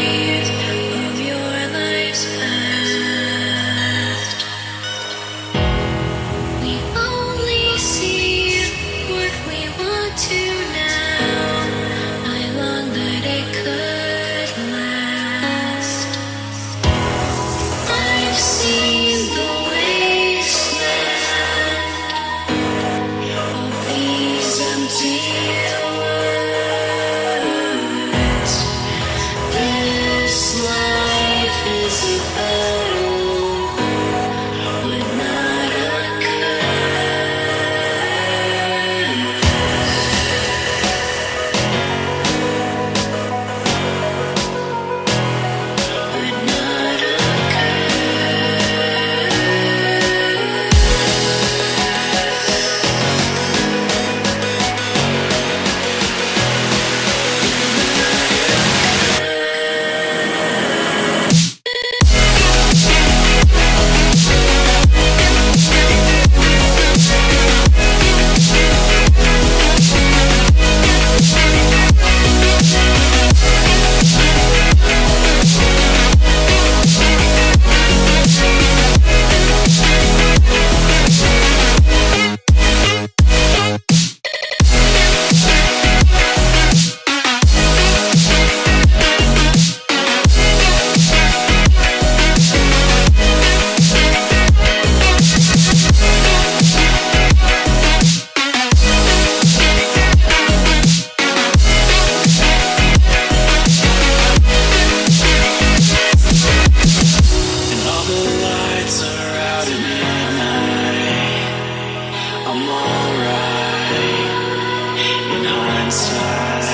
of your life's past. We only see what we want to now. I long that it could last. I've seen the wasteland of these empty words. This life is a battle, but not a I'm alright in hindsight,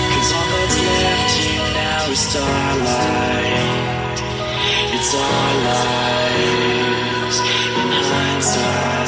'cause all that's left here now is starlight. It's our lives in hindsight.